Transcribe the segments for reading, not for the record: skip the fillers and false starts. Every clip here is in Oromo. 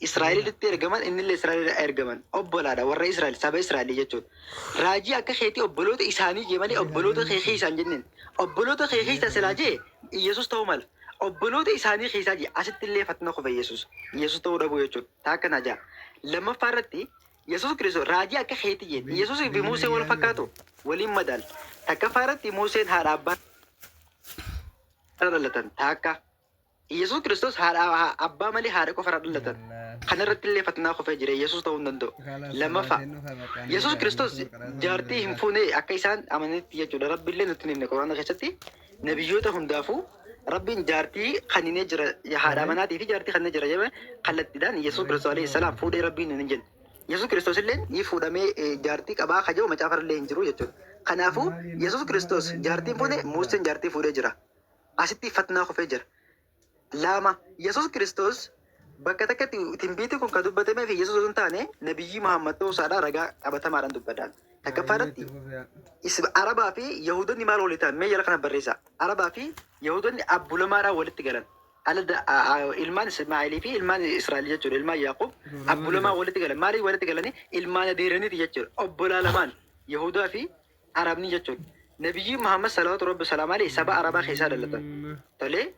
إسرائيل ترجمان إن الإسرائيل أرجمان أبولا ورا إسرائيل سبع إسرائيل يجون راجي أك خيتي أبولوت إساني جمالي أبولوت خيخي سانجنين أبولوت خيخي تسلاجي يسوع تومل أبولوت إساني خيساجي أشت اللي فتنا خو يسوع تو ربو يجون تاك نجا لما فارتي يسوع كريستو راجي أك خيتي جين يسوع في موسى ولا فكاتو ولي مدال تاك فارتي موسى هرابا رلتن تاكا يسوع كريستوس هذا أبا مالي هذا كفر الله خنا رتلي فتنا خفيف جري يسوع تون نندو لما يسوع كريستوس جارتي هم فوني أكيسان أمانة يجود رب الله نتنين القرآن خشتي نبيوته هم دافو رب جارتي خنينة جرا هذا أمانة تيجي جارتي خنينة جرا جماعة خلت دان يسوع كريستوس عليه السلام فودي ربي ننجن يسوع كريستوس اللين يفودا مي جارتي كبا خجوا ما تعرف اللين جرو يجود خنافو يسوع كريستوس جارتي فوني موسن جارتي فودي جرا أشتي فتنا خفيف جرا لما يسوع كريستوس بكتك تنبيتكم كدوبة ما في يسوع سنتانه نبي محمد تو سارا رجع أبدا ما رندو بدان تكفارتي إس عربا في يهودا نمار ولتان ما يلقنا بريسا عربا في يهودا أبو لمارا ولت تجلن على ده إلمان إسماعيلي في إلمان إسرائيلية جور إلمان يعقوب أبو لما ولت تجلن ماري ولت تجلني إلمان ديرني تيجور أبو لمان يهودا في عربني جور نبي محمد صلى الله عليه وسلم عليه سبع عربا خيسار لتان تلي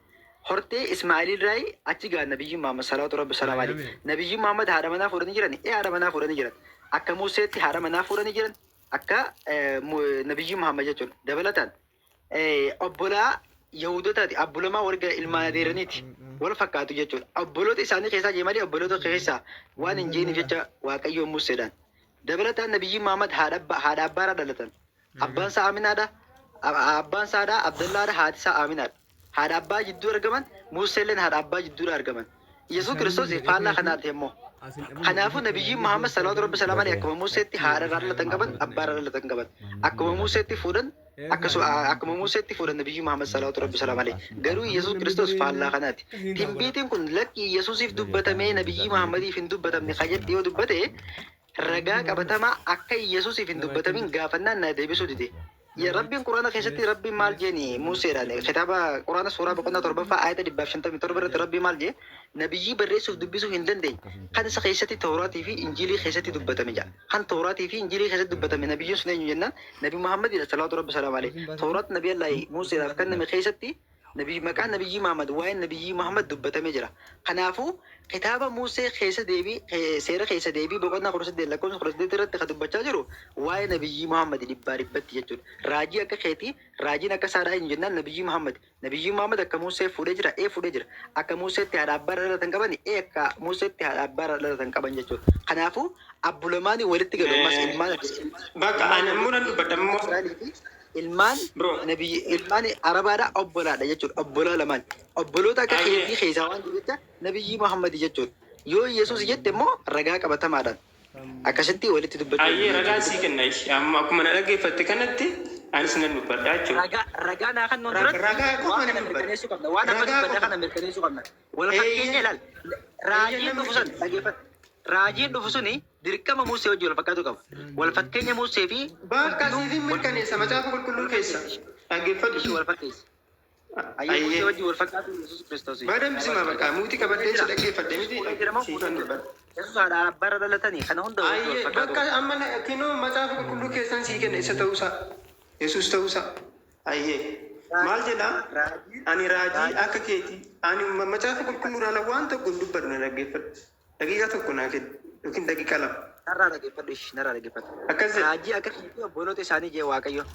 هرتي إسماعيل راي أتيجا نبي محمد صلى الله عليه وسلم عليه نبي محمد هرمنا فورني جراني هرمنا فورني جران أكا موسى هرمنا فورني جران أكا نبي محمد جتون دبلتان أبولا يهودا تادي أبولا ما ورجع الماديرنيتي ولا فكاتو جتون أبولو تساني كيسا جمالي أبولو تكيسا وان إنجيني جتا واقعي موسى دان دبلتان نبي محمد هربارا دلتان أبان سامين هذا أبان سادا عبد الله هذا حادثة آمين هذا أبا جدو أرجمان موسى لين هذا أبا جدو أرجمان يسوع كريستوس فعلا خنات همه خنافو نبي محمد صلى الله عليه وسلم عليه أكمل موسى تي هذا رجل تنقبل أبا رجل تنقبل أكمل موسى تي فورن أكمل موسى تي فورن نبي محمد صلى الله عليه وسلم عليه قالوا يسوع كريستوس فعلا خنات تيم بيتم كن لك يسوع في دبته من نبي محمد في دبته من خير تيو دبته رجع كبتما أكيد يسوع في دبته من قافنا نادي بسودي يا ربي القرآن خيستي ربي مال جاني موسى راني كتابة القرآن سورة بقولنا تربى فآية دباب شنطة متربى ربي مال جي نبي بريسو دبيسو هندن دي هذا سخيستي توراة في إنجيلي خيستي دبته مجا هن توراة في إنجيلي خيستي دبته من نبي يوسف نيجنا نبي محمد صلى الله عليه وسلم عليه توراة نبي الله موسى رافكنا من خيستي نبي مكان نبي محمد وين نبي محمد دبته مجرا خنافو كتابة موسى خيسة ديبي سيرة خيسة ديبي بقولنا خرس دي لكون خرس دي ترى تخدم بتشاجرو وين نبي محمد اللي باربت يجور راجي أك خيتي راجي نك سارا إنجنا نبي محمد أك موسى فورجرا فورجرا أك موسى تهرب برا تنكبني أك موسى تهرب برا تنكبني يجور خنافو أبو لماني ولدت قالوا مس إلمان بقى أنا مرن بدم إلمان نبي إلمان عربارة أبولا ده يجور أبولا لمان أبولو تاك خيتي خيزاوان جبتة نبي محمد يجور يو يسوع يجتمو رجع كبتا مادان أكشتي ولدت دبته أيه رجع سيكن نايش أما أكو من رجع فتكنتي أنا سنن نبرد رجع ناخن نورد رجع أكو من أمريكاني سو كنا وانا بدي بدي أمريكاني سو كنا ولا فكيني لال راجين دفسون راجين دفسوني dirqama ما موسى وجه الفكاتو كم والفكيني موسى في بقى سيدي مركني سمعت أقول كل كيسة أجيب شو الفكيس أيه موسى وجه الفكاتو يسوع كريستوس بعدين بسمع بقى موتي كبدين سلكي فدمتي يسوع هذا برا دلتني خنا هون أيه بقى أما كينو ما تعرف كل كيسة سيكن إيش توسا يسوع توسا أيه maal jedha ani raajii akka keeti ani macaafa qulqulluudhaan waan tokko dubbadhu na dhaggeeffadhu daqiiqa tokko naa kennu yookiin daqiiqa lama narraa dhaggeeffadhu akkas jedha raajii akka keeti obboloota isaanii jee waaqayyo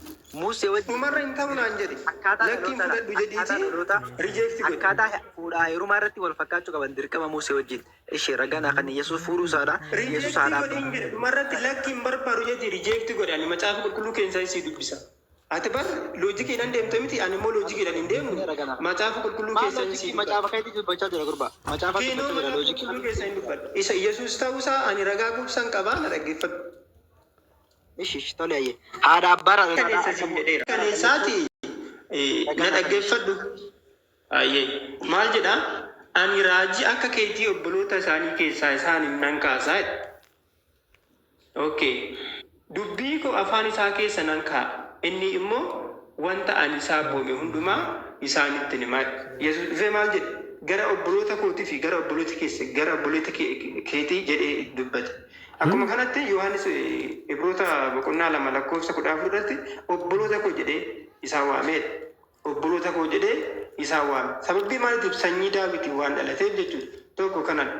muusee wajjin dhumarra hin ta'u naan jedhe lakkiin fudhadhu jedhiiti rijeekti godhe akkaataa fuudhaa heerumaa irratti wal fakkaachuu qaban dirqama muusee wajjin ishee ragaa kan yesuus fuudhuu isaadha yesuus haadha dhumarratti lakkiin barbaadu jedhi rijeekti godhe ani macaafa qulqulluu keessaa isii dubbisa ati bar loojikii dhaan deemte miti ani immoo loojikii dhaan hin deemnu macaafa qulqulluu keessa hin si macaafa keetii dubbachaa jira gurba macaafa qulqulluu keessa hin dubbadhu isa yesuus ta'uusaa ani ragaa gubsan qabaa na dhaggeeffadhu. Ishi tole ayye haadha abbaa kaleessaati na dhaggeeffadhu ayye maal jedha ani raajii akka keetii obboloota isaanii keessaa isaan hin nan kaasaa okay dubbii koo afaan isaa keessa nan kaa'a. Inni immoo wanta ani isaa boome hundumaa isaanitti himaa. Yesuus dhufee maal jedhe? gara obboloota kootii fi gara obboloota keetii jedhee dubbate. Akkuma kanatti Yohaannis Ibroota boqonnaa 2 lakkoofsa 14 irratti obboloota koo jedhee isaan waamedha. Obboloota koo jedhee isaan waame. Sababii maaliitiif sanyii Daawitii waan dhalateef jechuudha. Tokko kanan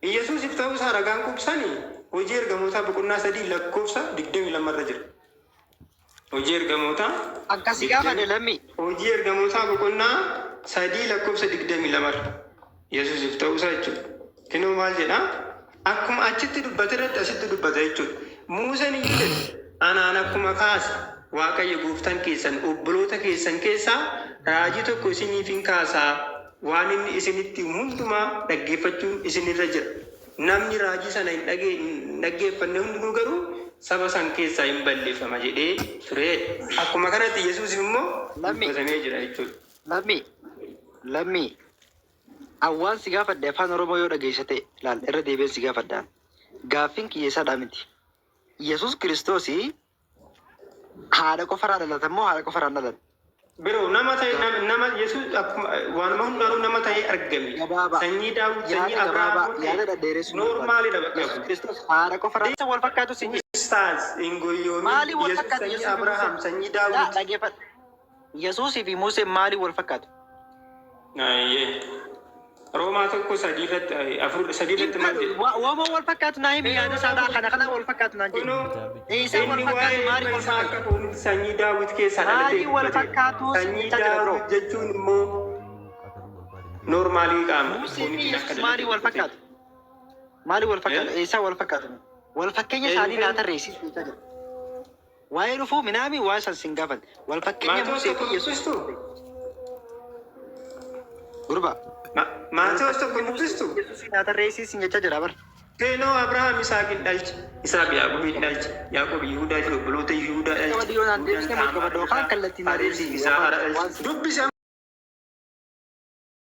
Yesuusiif ta'uu isaa ragaan kubsanii hojii ergamootaa boqonnaa 3 lakkoofsa 22 irra jira. Hojii ergamootaa akkasii gaafa lammi hojii ergamootaa boqonnaa 3 lakkoofsa 22 Yesuusiif ta'uu isaa jechuudha. Kinoo maal jedhaa? Akkuma achitti dubbate irratti asitti dubbata jechuudha. Muuseen iyyuu anaan akkuma kaase Waaqayyo gooftaan keessan obboloota keessan keessaa raajii tokko isiniif hin kaasaa waan inni isinitti hundumaa dhaggeeffachuun isinirra jira. Namni raajii sana hin dhaggeeffanne hundinuu garuu saba san keessaa hin balleeffama jedhee ture. Akkuma kanatti Yesuus immoo dubbatamee jira jechuudha. Lammi awwaan si gaafadde afaan Oromoo yoo dhageessate laal irra deebiin si gaafadda. Gaaffiin kiyyeessaadhaa miti. Yesuus Kiristoos haadha qofarraa dhalata moo haadha qofarraa dhalata? Biroo nama ta'e nama Yesuus waanuma hundaanuu nama ta'ee argame. Sanyii Daawit, sanyii Abrahaam yaada dhadheeressu noormaalidha bakka. Yesuus Kiristoos haadha qofarraa wal fakkaatu si Ustaas Ingooyyoomi. Maali wal Yesuus fakkaatu? sanyii Abrahaam, sanyii Daawit. Dhageeffadha. Yesuusii fi Museen maali wal fakkaatu? Roomaa tokko 3 irratti maal jedhu? Waama wal fakkaatu naa himi yaada isaa kana wal fakkaatu naan jedhu. Isa wal fakkaatu maali wal fakkaatu? Sanyii Daawit keessaa dhalate. Maali wal fakkaatu? Sanyii Daawit jechuun immoo noormaalii qaama. Museen fi Yesuus maali wal fakkaatu? Maali wal fakkaatu? Isa wal fakkaatu. Wal fakkeenya isaanii naa tarreessisuu jira. Waa'ee dhufuu minaami waa san sin gaafate. Wal fakkeenya Musee fi Yesuus. Gurba. Maatewos tokko dubbistu. Yesuus naa tarreessisiin jecha jira bar. Keenoo Abrahaam Isaaqin dhalche. Isaaq Yaaqoobiin dhalche. Yaaqoob Yihuudaa fi obboloota Yihuudaa dhalche. Yoo naan deebisnee mul'ata kan kallattiin adeemsisu. Dubbisa.